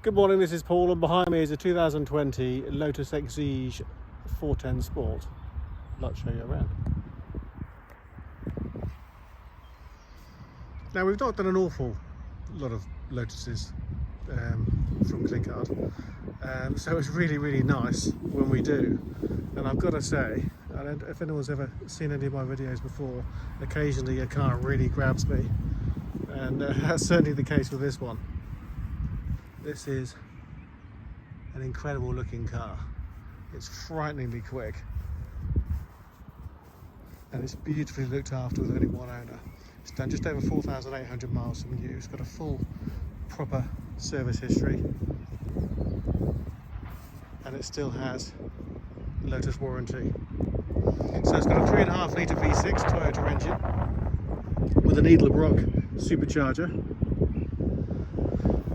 Good morning, this is Paul, and behind me is a 2020 Lotus Exige 410 Sport. I'd like to show you around. Now, we've not done an awful lot of Lotuses from Clinkard, so it's really nice when we do. And I've got to say, I don't know if anyone's ever seen any of my videos before, occasionally a car really grabs me, and that's certainly the case with this one. This is an incredible looking car. It's frighteningly quick, and it's beautifully looked after with only one owner. It's done just over 4,800 miles from new. It's got a full proper service history, and it still has Lotus warranty. So it's got a 3.5 litre V6 Toyota engine with a Needle-Brock supercharger.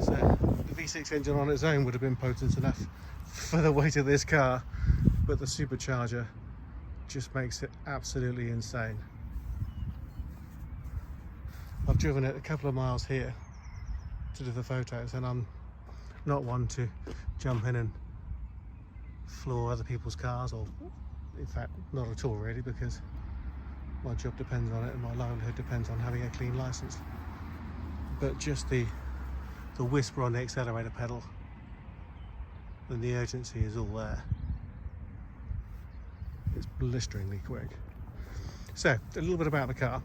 So the V6 engine on its own would have been potent enough for the weight of this car, but the supercharger just makes it absolutely insane. I've driven it a couple of miles here to do the photos, and I'm not one to jump in and floor other people's cars, or in fact not at all really, because my job depends on it and my livelihood depends on having a clean license. But just the whisper on the accelerator pedal, and the urgency is all there. It's blisteringly quick. So a little bit about the car.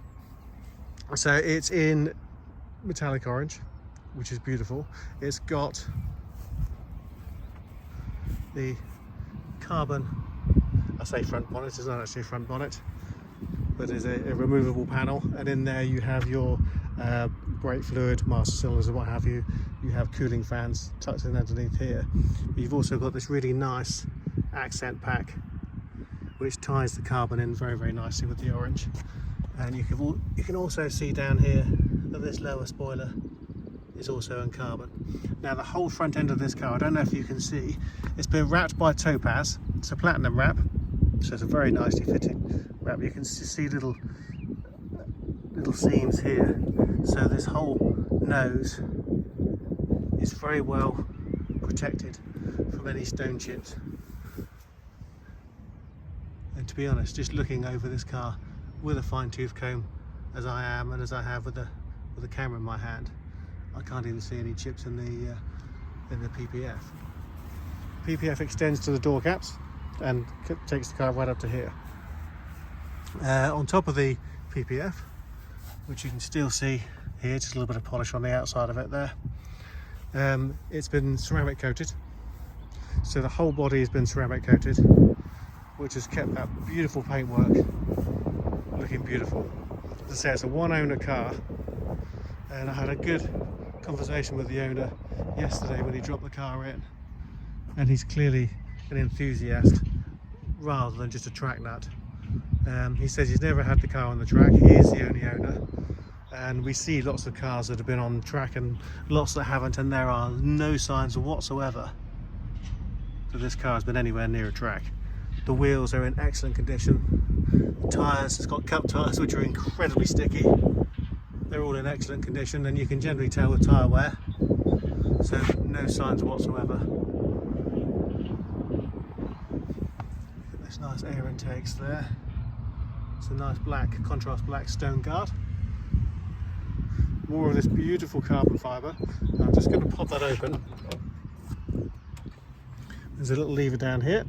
So it's in metallic orange, which is beautiful. It's got the carbon, I say front bonnet, it's not actually a front bonnet, but it's a removable panel, and in there you have your brake fluid, master cylinders and what have you. You have cooling fans tucked in underneath here. But you've also got this really nice accent pack which ties the carbon in very nicely with the orange. And you can also see down here that this lower spoiler is also in carbon. Now the whole front end of this car, I don't know if you can see, it's been wrapped by Topaz. It's a platinum wrap, so it's a very nicely fitting wrap. You can see little seams here, so this whole nose is very well protected from any stone chips. And to be honest, just looking over this car with a fine-tooth comb, as I am and as I have with the camera in my hand, I can't even see any chips in the PPF. PPF extends to the door caps and takes the car right up to here. On top of the PPF, which you can still see here, just a little bit of polish on the outside of it there, it's been ceramic coated. So the whole body has been ceramic coated, which has kept that beautiful paintwork looking beautiful. As I say, it's a one owner car, and I had a good conversation with the owner yesterday when he dropped the car in, and he's clearly an enthusiast rather than just a track nut. He says he's never had the car on the track. He is the only owner, and we see lots of cars that have been on the track and lots that haven't, and there are no signs whatsoever that this car has been anywhere near a track. The wheels are in excellent condition. The tyres, it's got cup tyres which are incredibly sticky. They're all in excellent condition, and you can generally tell with tyre wear, so no signs whatsoever. There's nice air intakes there. It's a nice black, contrast black stone guard. More of this beautiful carbon fibre. I'm just going to pop that open. There's a little lever down here.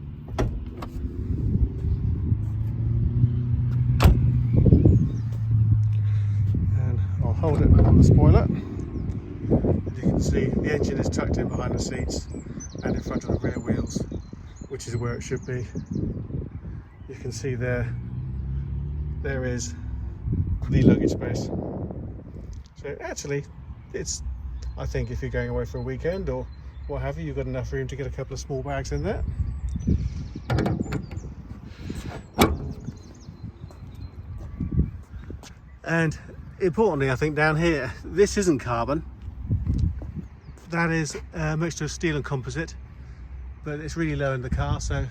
And I'll hold it on the spoiler. And you can see the engine is tucked in behind the seats and in front of the rear wheels, which is where it should be. You can see there is the luggage space. So actually, I think if you're going away for a weekend or what have you, you've got enough room to get a couple of small bags in there. And importantly, I think down here, this isn't carbon. That is a mixture of steel and composite, but it's really low in the car, so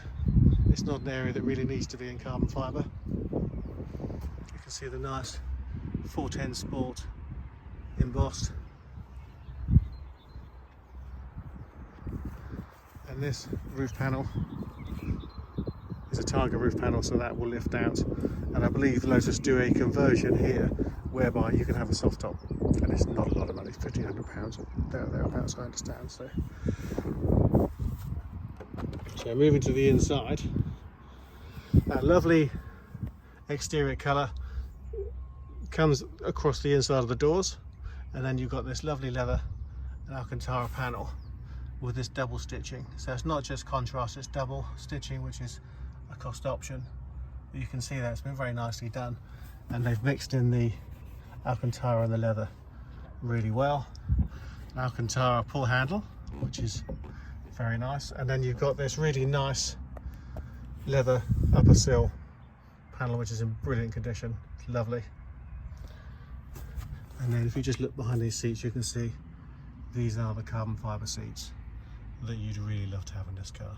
it's not an area that really needs to be in carbon fibre. You can see the nice 410 Sport embossed. And this roof panel is a Targa roof panel, so that will lift out. And I believe Lotus do a conversion here whereby you can have a soft top, and it's not a lot of money, it's £1,500 or thereabouts, I understand. So moving to the inside, that lovely exterior colour comes across the inside of the doors, and then you've got this lovely leather and Alcantara panel with this double stitching. So it's not just contrast, it's double stitching, which is a cost option. But you can see that it's been very nicely done, and they've mixed in the Alcantara and the leather really well. An Alcantara pull handle, which is very nice, and then you've got this really nice leather upper sill panel, which is in brilliant condition. It's lovely. And then if you just look behind these seats, you can see these are the carbon fibre seats that you'd really love to have in this car.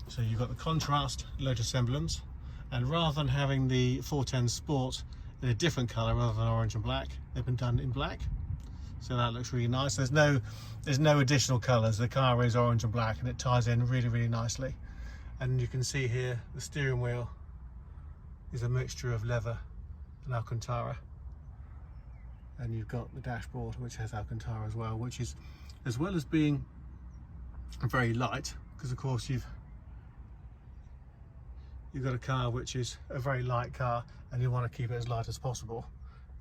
So you've got the contrast Lotus emblems, and rather than having the 410 Sport in a different colour rather than orange and black, they've been done in black. So that looks really nice. There's no additional colours. The car is orange and black, and it ties in really, really nicely. And you can see here the steering wheel is a mixture of leather and Alcantara. And you've got the dashboard, which has Alcantara as well, which is, as well as being very light, because of course you've got a car which is a very light car and you want to keep it as light as possible.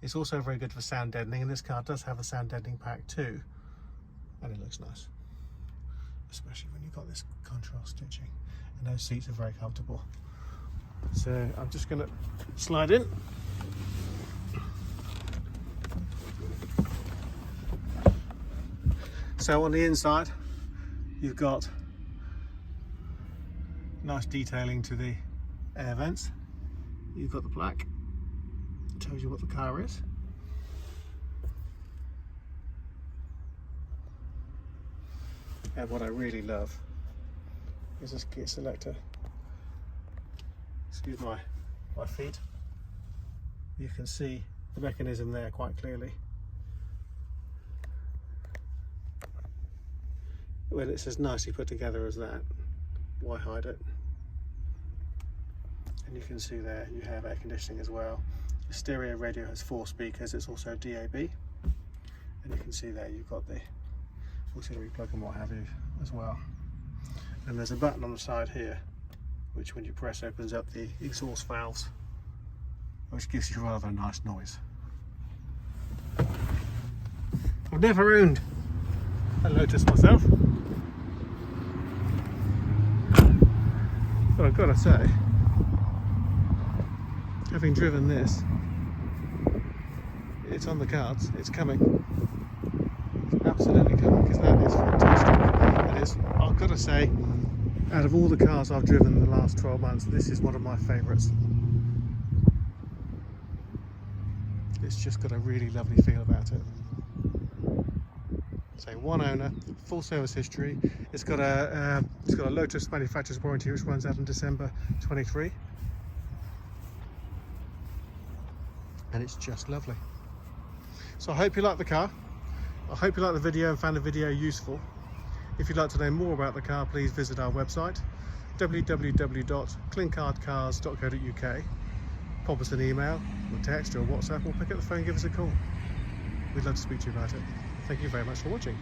It's also very good for sound deadening, and this car does have a sound deadening pack too, and it looks nice, especially when you've got this contrast stitching, and those seats are very comfortable. So I'm just going to slide in. So on the inside you've got nice detailing to the air vents. You've got the plaque, it tells you what the car is. And what I really love is this gear selector. Excuse my feet. You can see the mechanism there quite clearly. When it's as nicely put together as that, why hide it? And you can see there you have air conditioning as well. The stereo radio has 4 speakers, it's also DAB. And you can see there you've got the auxiliary plug and what have you as well. And there's a button on the side here, which when you press opens up the exhaust valves, which gives you rather a nice noise. I've never owned a Lotus myself, but I've got to say, having driven this, it's on the cards, it's coming. It's absolutely coming, because that is fantastic. And it's, I've got to say, out of all the cars I've driven in the last 12 months, this is one of my favourites. It's just got a really lovely feel about it. So one owner, full service history. It's got a Lotus manufacturer's warranty which runs out in December 23, and it's just lovely. So I hope you like the car. I hope you liked the video and found the video useful. If you'd like to know more about the car, please visit our website www.clinkardcars.co.uk. Pop us an email, or text, or WhatsApp, or pick up the phone and give us a call. We'd love to speak to you about it. Thank you very much for watching.